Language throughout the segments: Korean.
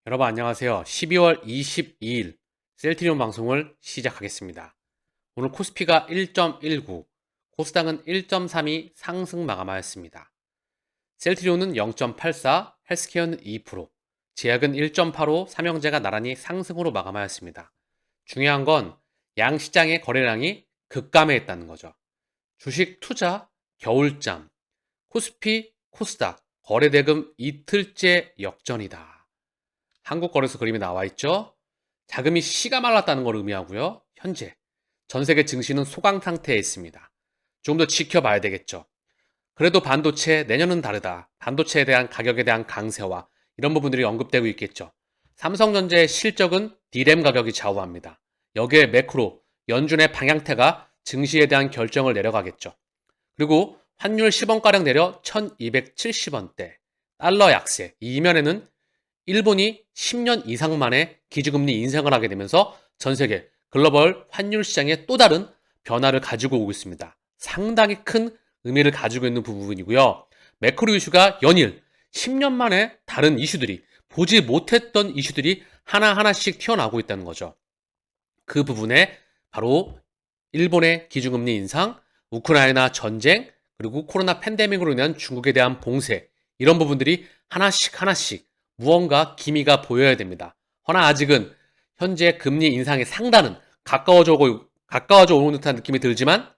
여러분 안녕하세요. 12월 22일 셀트리온 방송을 시작하겠습니다. 오늘 코스피가 1.19, 코스닥은 1.32 상승 마감하였습니다. 셀트리온은 0.84, 헬스케어는 2%, 제약은 1.85, 삼형제가 나란히 상승으로 마감하였습니다. 중요한 건 양시장의 거래량이 급감해있다는 거죠. 주식 투자 겨울잠, 코스피, 코스닥, 거래대금 이틀째 역전이다. 한국 거래소 그림이 나와 있죠. 자금이 씨가 말랐다는 걸 의미하고요. 현재 전 세계 증시는 소강 상태에 있습니다. 조금 더 지켜봐야 되겠죠. 그래도 반도체 내년은 다르다. 반도체에 대한 가격에 대한 강세와 이런 부분들이 언급되고 있겠죠. 삼성전자의 실적은 D램 가격이 좌우합니다. 여기에 매크로 연준의 방향태가 증시에 대한 결정을 내려가겠죠. 그리고 환율 10원가량 내려 1270원대, 달러 약세, 이 이면에는 일본이 10년 이상 만에 기준금리 인상을 하게 되면서 전 세계 글로벌 환율 시장에 또 다른 변화를 가지고 오고 있습니다. 상당히 큰 의미를 가지고 있는 부분이고요. 매크로 이슈가 연일 10년 만에 다른 이슈들이 보지 못했던 이슈들이 하나하나씩 튀어나오고 있다는 거죠. 그 부분에 바로 일본의 기준금리 인상, 우크라이나 전쟁, 그리고 코로나 팬데믹으로 인한 중국에 대한 봉쇄, 이런 부분들이 하나씩 무언가 기미가 보여야 됩니다. 허나 아직은 현재 금리 인상의 상단은 가까워져 오는 듯한 느낌이 들지만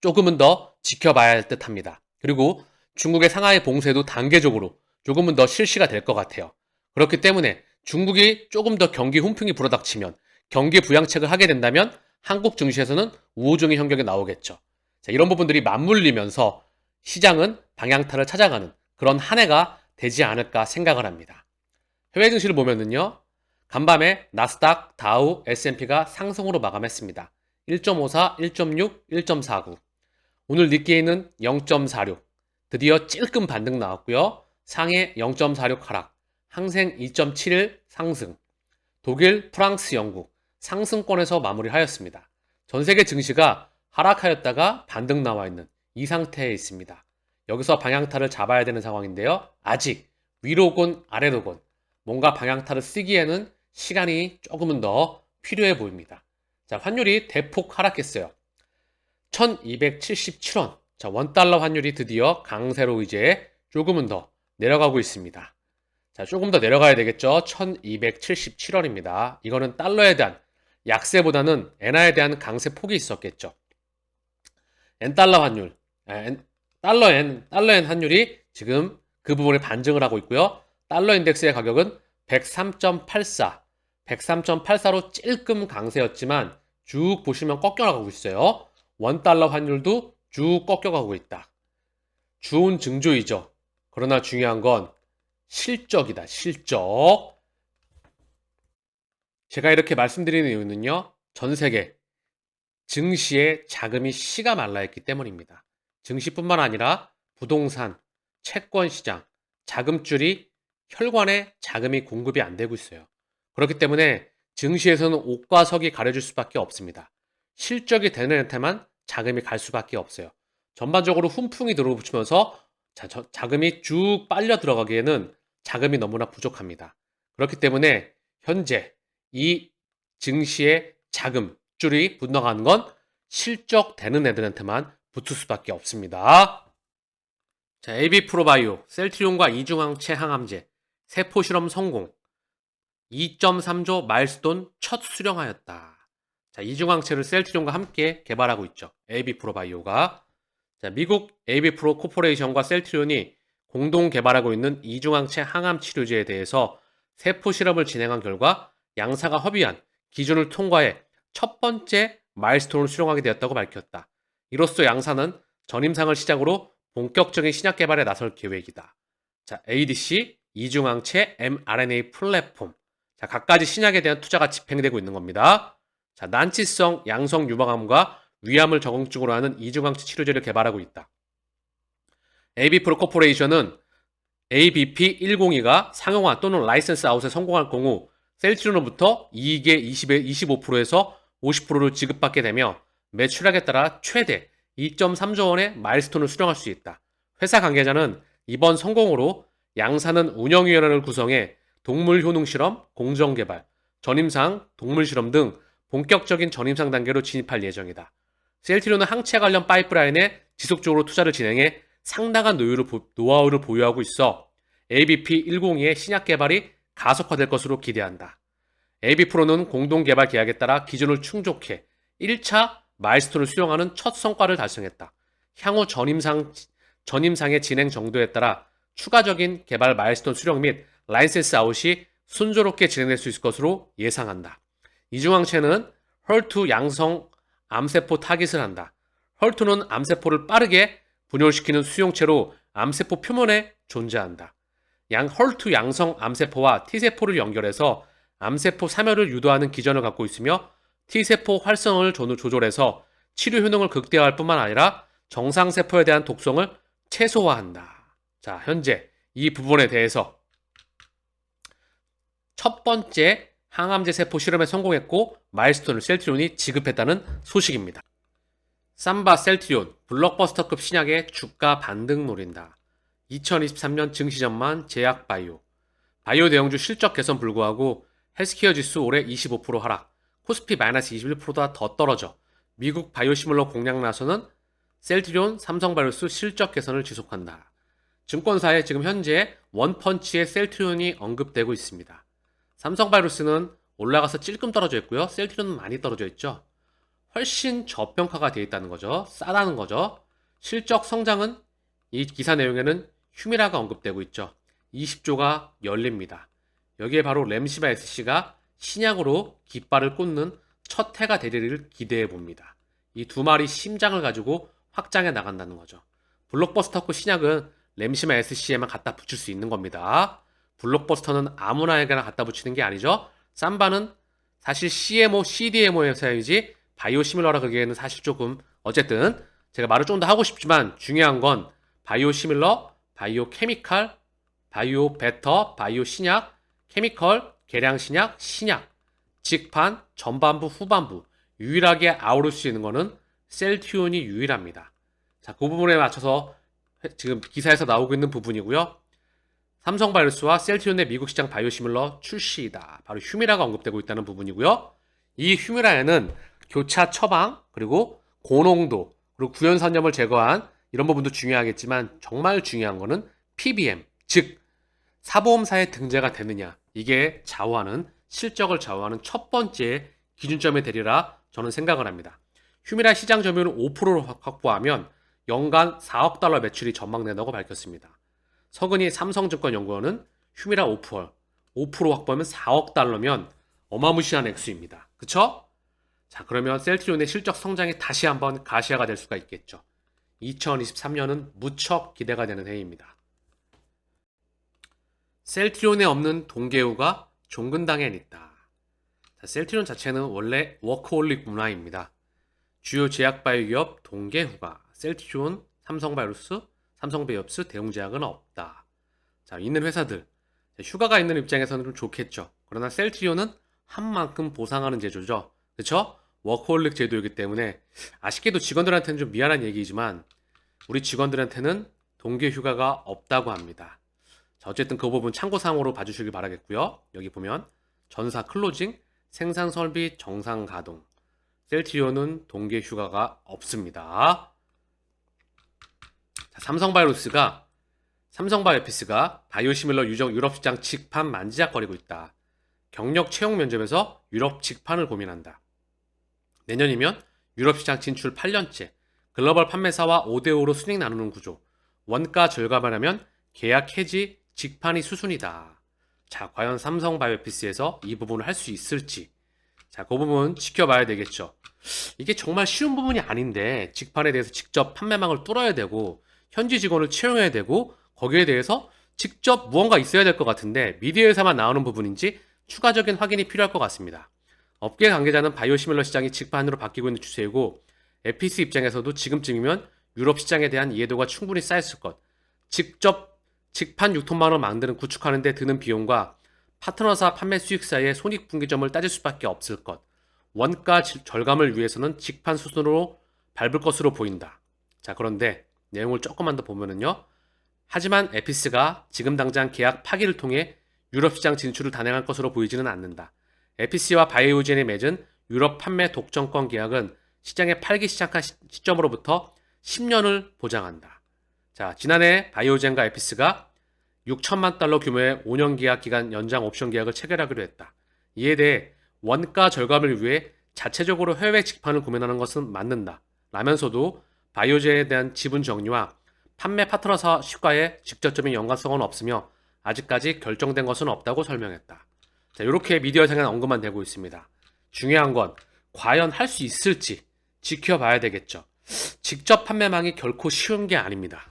조금은 더 지켜봐야 할 듯합니다. 그리고 중국의 상하이 봉쇄도 단계적으로 조금은 더 실시가 될 것 같아요. 그렇기 때문에 중국이 조금 더 경기 훈풍이 불어닥치면, 경기 부양책을 하게 된다면 한국 증시에서는 우호적인 현격이 나오겠죠. 자, 이런 부분들이 맞물리면서 시장은 방향타를 찾아가는 그런 한 해가 되지 않을까 생각을 합니다. 해외 증시를 보면은요, 간밤에 나스닥, 다우, S&P가 상승으로 마감했습니다. 1.54, 1.6, 1.49. 오늘 니케이는 0.46. 드디어 찔끔 반등 나왔고요. 상해 0.46 하락, 항생 2.71 상승. 독일, 프랑스, 영국 상승권에서 마무리하였습니다. 전 세계 증시가 하락하였다가 반등 나와 있는 이 상태에 있습니다. 여기서 방향타를 잡아야 되는 상황인데요. 아직 위로건 아래로건 뭔가 방향타를 쓰기에는 시간이 조금은 더 필요해 보입니다. 자, 환율이 대폭 하락했어요. 1277원. 자, 원달러 환율이 드디어 강세로 이제 조금은 더 내려가고 있습니다. 자, 조금 더 내려가야 되겠죠. 1277원입니다. 이거는 달러에 대한 약세보다는 엔화에 대한 강세 폭이 있었겠죠. 엔달러 환율, 달러엔 환율이 지금 그 부분에 반증을 하고 있고요. 달러 인덱스의 가격은 103.84, 103.84로 찔끔 강세였지만 쭉 보시면 꺾여나가고 있어요. 원달러 환율도 쭉 꺾여가고 있다. 좋은 증조이죠. 그러나 중요한 건 실적이다, 실적. 제가 이렇게 말씀드리는 이유는요, 전 세계 증시에 자금이 씨가 말라있기 때문입니다. 증시뿐만 아니라 부동산, 채권 시장, 자금줄이 혈관에 자금이 공급이 안 되고 있어요. 그렇기 때문에 증시에서는 옥과 석이 가려질 수밖에 없습니다. 실적이 되는 애한테만 자금이 갈 수밖에 없어요. 전반적으로 훈풍이 들어붙으면서 자금이 쭉 빨려 들어가기에는 자금이 너무나 부족합니다. 그렇기 때문에 현재 이 증시의 자금줄이 분당하는 건 실적되는 애들한테만 붙을 수밖에 없습니다. 자, AB프로바이오, 셀트리온과 이중항체 항암제, 세포 실험 성공, 2.3조 마일스톤 첫 수령하였다. 자, 이중항체를 셀트리온과 함께 개발하고 있죠. AB프로바이오가. 자, 미국 AB프로 코퍼레이션과 셀트리온이 공동 개발하고 있는 이중항체 항암 치료제에 대해서 세포 실험을 진행한 결과 양사가 협의한 기준을 통과해 첫 번째 마일스톤을 수령하게 되었다고 밝혔다. 이로써 양사는 전임상을 시작으로 본격적인 신약 개발에 나설 계획이다. 자, ADC, 이중항체 mRNA 플랫폼. 자, 각가지 신약에 대한 투자가 집행되고 있는 겁니다. 자, 난치성 양성 유방암과 위암을 적응증으로 하는 이중항체 치료제를 개발하고 있다. AB프로 코퍼레이션은 ABP102가 상용화 또는 라이센스 아웃에 성공할 경우 셀트리온으로부터 이익의 25%에서 50%를 지급받게 되며 매출액에 따라 최대 2.3조 원의 마일스톤을 수령할 수 있다. 회사 관계자는 이번 성공으로 양사는 운영위원회를 구성해 동물 효능 실험, 공정 개발, 전임상, 동물 실험 등 본격적인 전임상 단계로 진입할 예정이다. 셀트리온은 항체 관련 파이프라인에 지속적으로 투자를 진행해 상당한 노하우를 보유하고 있어 ABP102의 신약 개발이 가속화될 것으로 기대한다. AB프로는 공동 개발 계약에 따라 기준을 충족해 1차 마일스톤을 수령하는 첫 성과를 달성했다. 향후 전임상의 진행 정도에 따라 추가적인 개발 마일스톤 수령 및 라이센스 아웃이 순조롭게 진행될 수 있을 것으로 예상한다. 이중항체는 헐투 양성 암세포 타깃을 한다. 헐투는 암세포를 빠르게 분열시키는 수용체로 암세포 표면에 존재한다. 헐투 양성 암세포와 T세포를 연결해서 암세포 사멸을 유도하는 기전을 갖고 있으며 T세포 활성을 조절해서 치료 효능을 극대화할 뿐만 아니라 정상세포에 대한 독성을 최소화한다. 자, 현재 이 부분에 대해서 첫 번째 항암제 세포 실험에 성공했고 마일스톤을 셀트리온이 지급했다는 소식입니다. 삼바 셀트리온 블록버스터급 신약의 주가 반등 노린다. 2023년 증시 전망 제약바이오. 바이오 대형주 실적 개선 불구하고 헬스케어 지수 올해 25% 하락, 코스피 마이너스 21%다 더 떨어져 미국 바이오시밀러 공략 나서는 셀트리온, 삼성바이오스 실적 개선을 지속한다. 증권사에 지금 현재 원펀치의 셀트리온이 언급되고 있습니다. 삼성바이오스는 올라가서 찔끔 떨어져 있고요. 셀트리온은 많이 떨어져 있죠. 훨씬 저평가가 되어 있다는 거죠. 싸다는 거죠. 실적 성장은 이 기사 내용에는 휴미라가 언급되고 있죠. 20조가 열립니다. 여기에 바로 램시바 SC가 신약으로 깃발을 꽂는 첫 해가 되리를 기대해 봅니다. 이 두 마리 심장을 가지고 확장해 나간다는 거죠. 블록버스터급 신약은 램시마 SC에만 갖다 붙일 수 있는 겁니다. 블록버스터는 아무나에게나 갖다 붙이는 게 아니죠. 삼바는 사실 CMO, CDMO 회사이지 바이오시밀러라 그러기에는 사실 조금 어쨌든 제가 말을 좀 더 하고 싶지만 중요한 건 바이오시밀러, 바이오케미칼, 바이오베터, 바이오신약, 케미컬, 계량신약, 신약, 직판, 전반부, 후반부 유일하게 아우를 수 있는 거는 셀트리온이 유일합니다. 자, 그 부분에 맞춰서 지금 기사에서 나오고 있는 부분이고요. 삼성바이오스와 셀트리온의 미국 시장 바이오시밀러 출시이다. 바로 휴미라가 언급되고 있다는 부분이고요. 이 휴미라에는 교차 처방, 그리고 고농도, 그리고 구연산염을 제거한 이런 부분도 중요하겠지만 정말 중요한 거는 PBM, 즉 사보험사에 등재가 되느냐. 이게 실적을 좌우하는 첫 번째 기준점이 되리라 저는 생각을 합니다. 휴미라 시장 점유율을 5%로 확보하면 연간 4억 달러 매출이 전망된다고 밝혔습니다. 서근희 삼성증권연구원은 휴미라 5% 확보하면 4억 달러면 어마무시한 액수입니다. 그쵸? 자, 그러면 셀트리온의 실적 성장이 다시 한번 가시화가 될 수가 있겠죠. 2023년은 무척 기대가 되는 해입니다. 셀트리온에 없는 동계우가 종근당엔 있다. 자, 셀트리온 자체는 원래 워크홀릭 문화입니다. 주요 제약바이오 기업 동계후가 셀트리온, 삼성바이오스, 삼성베이옵스, 대웅제약은 없다. 자, 있는 회사들 휴가가 있는 입장에서는 좀 좋겠죠. 그러나 셀트리온은 한 만큼 보상하는 제도죠. 그렇죠? 워크홀릭 제도이기 때문에 아쉽게도 직원들한테는 좀 미안한 얘기지만 우리 직원들한테는 동계 휴가가 없다고 합니다. 자, 어쨌든 그 부분 참고사항으로 봐주시길 바라겠고요. 여기 보면 전사 클로징, 생산 설비 정상 가동. 셀트리온은 동계 휴가가 없습니다. 자, 삼성바이오피스가 바이오시밀러 유럽 시장 직판 만지작거리고 있다. 경력 채용 면접에서 유럽 직판을 고민한다. 내년이면 유럽 시장 진출 8년째, 글로벌 판매사와 5대5로 순익 나누는 구조, 원가 절감을 하면 계약 해지, 직판이 수순이다. 자, 과연 삼성바이오피스에서 이 부분을 할 수 있을지, 자, 그 부분 지켜봐야 되겠죠. 이게 정말 쉬운 부분이 아닌데 직판에 대해서 직접 판매망을 뚫어야 되고 현지 직원을 채용해야 되고 거기에 대해서 직접 무언가 있어야 될 것 같은데 미디어에서만 나오는 부분인지 추가적인 확인이 필요할 것 같습니다. 업계 관계자는 바이오시밀러 시장이 직판으로 바뀌고 있는 추세이고 에피스 입장에서도 지금쯤이면 유럽 시장에 대한 이해도가 충분히 쌓였을 것, 직접 직판 유통망을 만드는 구축하는 데 드는 비용과 파트너사 판매 수익 사이의 손익분기점을 따질 수밖에 없을 것, 원가 절감을 위해서는 직판 수순으로 밟을 것으로 보인다. 자, 그런데 내용을 조금만 더 보면은요. 하지만 에피스가 지금 당장 계약 파기를 통해 유럽 시장 진출을 단행할 것으로 보이지는 않는다. 에피스와 바이오젠이 맺은 유럽 판매 독점권 계약은 시장에 팔기 시작한 시점으로부터 10년을 보장한다. 자, 지난해 바이오젠과 에피스가 6천만 달러 규모의 5년 계약 기간 연장 옵션 계약을 체결하기로 했다. 이에 대해 원가 절감을 위해 자체적으로 해외 직판을 구매하는 것은 맞는다. 라면서도 바이오젠에 대한 지분 정리와 판매 파트너십과의 직접적인 연관성은 없으며 아직까지 결정된 것은 없다고 설명했다. 자, 이렇게 미디어상에 언급만 되고 있습니다. 중요한 건 과연 할 수 있을지 지켜봐야 되겠죠. 직접 판매망이 결코 쉬운 게 아닙니다.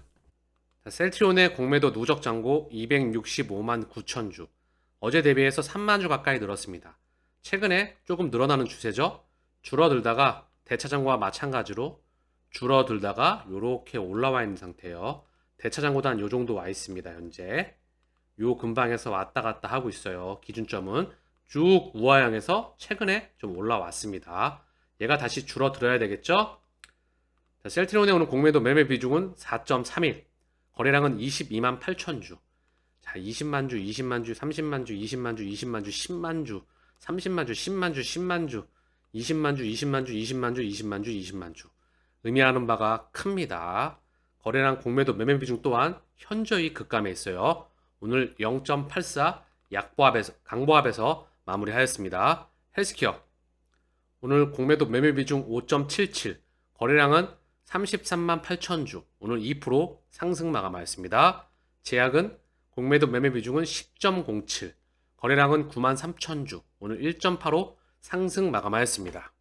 자, 셀트리온의 공매도 누적 잔고 265만 9천 주. 어제 대비해서 3만 주 가까이 늘었습니다. 최근에 조금 늘어나는 추세죠. 줄어들다가 대차장고와 마찬가지로 줄어들다가 이렇게 올라와 있는 상태예요. 대차장고도 한 요 정도 와 있습니다. 현재 요 근방에서 왔다 갔다 하고 있어요. 기준점은 쭉 우하향해서 최근에 좀 올라왔습니다. 얘가 다시 줄어들어야 되겠죠. 자, 셀트리온의 오늘 공매도 매매 비중은 4.31, 거래량은 22만 8천 주. 자, 20만 주, 20만 주, 30만 주, 20만 주, 20만 주, 10만 주, 30만 주, 10만 주, 10만 주, 20만 주, 20만 주, 20만 주, 20만 주, 20만 주. 의미하는 바가 큽니다. 거래량 공매도 매매 비중 또한 현저히 급감해 있어요. 오늘 0.84 강보합에서 마무리하였습니다. 헬스케어 오늘 공매도 매매 비중 5.77, 거래량은 33만 8천 주, 오늘 2% 상승 마감하였습니다. 제약은 공매도 매매 비중은 10.07, 거래량은 9만 3천 주, 오늘 1.85 상승 마감하였습니다.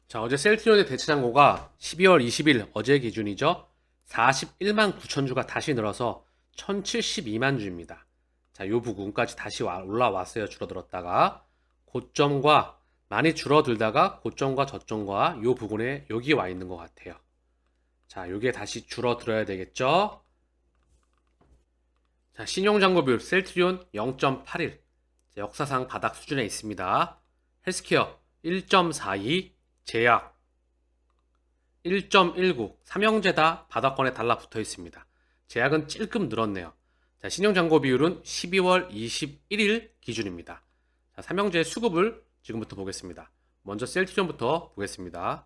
자, 어제 셀트리온의 대체장고가 12월 20일 어제 기준이죠. 41만 9천 주가 다시 늘어서 1072만 주입니다. 자, 요 부근까지 다시 올라왔어요. 줄어들었다가 고점과 많이 줄어들다가 고점과 저점과 요 부근에 여기 와 있는 것 같아요. 자, 요게 다시 줄어들어야 되겠죠. 자, 신용잔고 비율 셀트리온 0.81, 역사상 바닥 수준에 있습니다. 헬스케어 1.42, 제약 1.19, 삼형제 다 바닥권에 달라붙어 있습니다. 제약은 찔끔 늘었네요. 자, 신용잔고 비율은 12월 21일 기준입니다. 자, 삼형제의 수급을 지금부터 보겠습니다. 먼저 셀트리온부터 보겠습니다.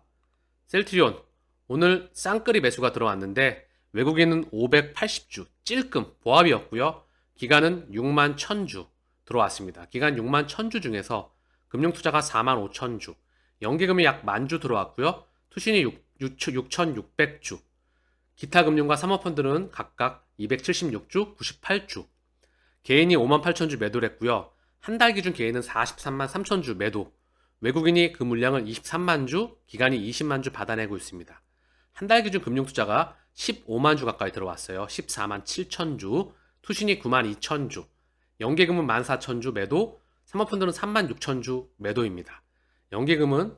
셀트리온 오늘 쌍끌이 매수가 들어왔는데 외국인은 580주 찔끔 보합이었고요. 기간은 6만 1000주 들어왔습니다. 기간 6만 1000주 중에서 금융투자가 4만 5000주, 연기금이 약 10,000주 들어왔고요. 투신이 6,600주, 기타 금융과 사모펀드는 각각 276주, 98주, 개인이 5만 8천주 매도를 했고요. 한 달 기준 개인은 43만 3천주 매도, 외국인이 그 물량을 23만 주, 기간이 20만 주 받아내고 있습니다. 한 달 기준 금융투자가 15만 주 가까이 들어왔어요. 14만 7천 주, 투신이 9만 2천 주, 연계금은 14,000주 매도, 사모펀드는 3만 6천 주 매도입니다. 연계금은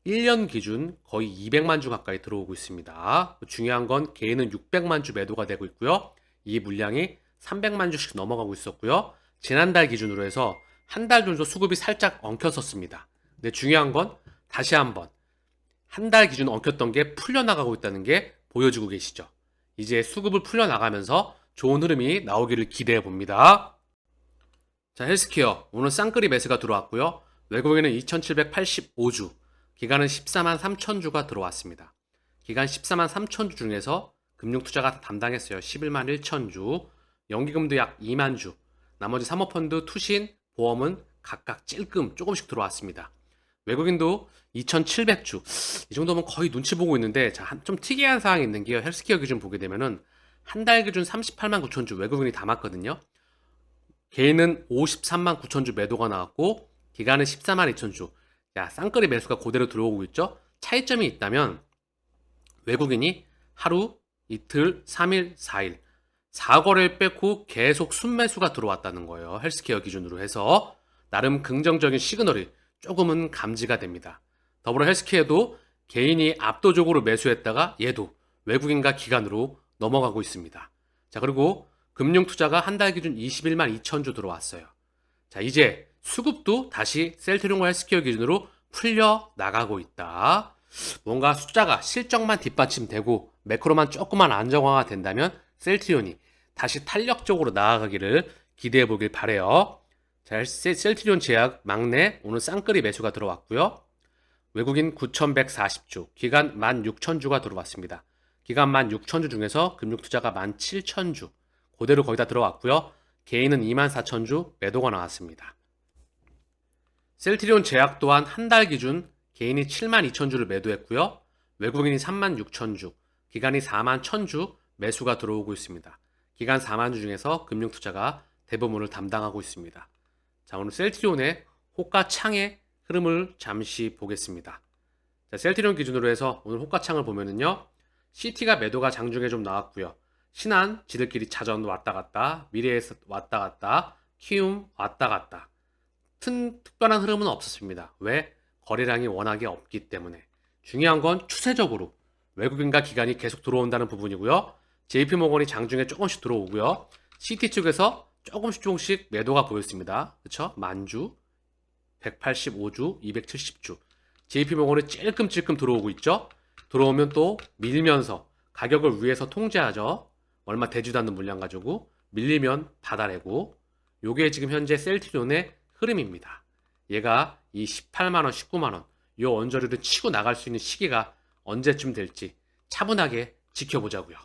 1년 기준 거의 200만 주 가까이 들어오고 있습니다. 중요한 건 개인은 600만 주 매도가 되고 있고요. 이 물량이 300만 주씩 넘어가고 있었고요. 지난달 기준으로 해서 한 달 정도 수급이 살짝 엉켰었습니다. 근데 중요한 건 다시 한번 한 달 기준 엉켰던 게 풀려나가고 있다는 게 보여주고 계시죠. 이제 수급을 풀려나가면서 좋은 흐름이 나오기를 기대해 봅니다. 자, 헬스케어 오늘 쌍끌이 매수가 들어왔고요. 외국인은 2785주, 기간은 14만 3천주가 들어왔습니다. 기간 14만 3천주 중에서 금융투자가 담당했어요. 11만 1천주, 연기금도 약 2만 주, 나머지 사모펀드, 투신, 보험은 각각 찔끔 조금씩 들어왔습니다. 외국인도 2,700주, 이 정도면 거의 눈치 보고 있는데, 자, 좀 특이한 사항이 있는 게요. 헬스케어 기준 보게 되면은 한 달 기준 38만 9천주 외국인이 담았거든요. 개인은 53만 9천주 매도가 나왔고, 기간은 14만 2천주. 야, 쌍끌이 매수가 그대로 들어오고 있죠. 차이점이 있다면 외국인이 하루, 이틀, 3일, 4일 4거래를 뺏고 계속 순매수가 들어왔다는 거예요. 헬스케어 기준으로 해서 나름 긍정적인 시그널이 조금은 감지가 됩니다. 더불어 헬스케어도 개인이 압도적으로 매수했다가 얘도 외국인과 기관으로 넘어가고 있습니다. 자, 그리고 금융투자가 한 달 기준 21만 2천주 들어왔어요. 자, 이제 수급도 다시 셀트리온과 헬스케어 기준으로 풀려 나가고 있다. 뭔가 숫자가 실적만 뒷받침되고 매크로만 조금만 안정화가 된다면 셀트리온이 다시 탄력적으로 나아가기를 기대해 보길 바래요. 자, 셀트리온 제약 막내 오늘 쌍끌이 매수가 들어왔고요. 외국인 9,140주, 기간 16,000주가 들어왔습니다. 기간 16,000주 중에서 금융투자가 17,000주, 그대로 거의 다 들어왔고요. 개인은 24,000주 매도가 나왔습니다. 셀트리온 제약 또한 한 달 기준 개인이 72,000주를 매도했고요. 외국인이 36,000주, 기간이 41,000주 매수가 들어오고 있습니다. 기간 4만 주 중에서 금융투자가 대부분을 담당하고 있습니다. 자, 오늘 셀트리온의 호가창의 흐름을 잠시 보겠습니다. 자, 셀트리온 기준으로 해서 오늘 호가창을 보면은요. CT가 매도가 장중에 좀 나왔고요. 신한 지들끼리 자전 왔다 갔다, 미래에서 왔다 갔다, 키움 왔다 갔다. 특별한 흐름은 없었습니다. 왜? 거래량이 워낙에 없기 때문에. 중요한 건 추세적으로 외국인과 기관이 계속 들어온다는 부분이고요. JP모건이 장중에 조금씩 들어오고요. CT 쪽에서 조금씩 매도가 보였습니다. 그렇죠? 만주, 185주, 270주. JP모건이 찔끔찔끔 들어오고 있죠. 들어오면 또 밀면서 가격을 위에서 통제하죠. 얼마 되지도 않는 물량 가지고 밀리면 받아내고. 요게 지금 현재 셀트리온의 흐름입니다. 얘가 이 18만원, 19만원 요 언저리를 치고 나갈 수 있는 시기가 언제쯤 될지 차분하게 지켜보자고요.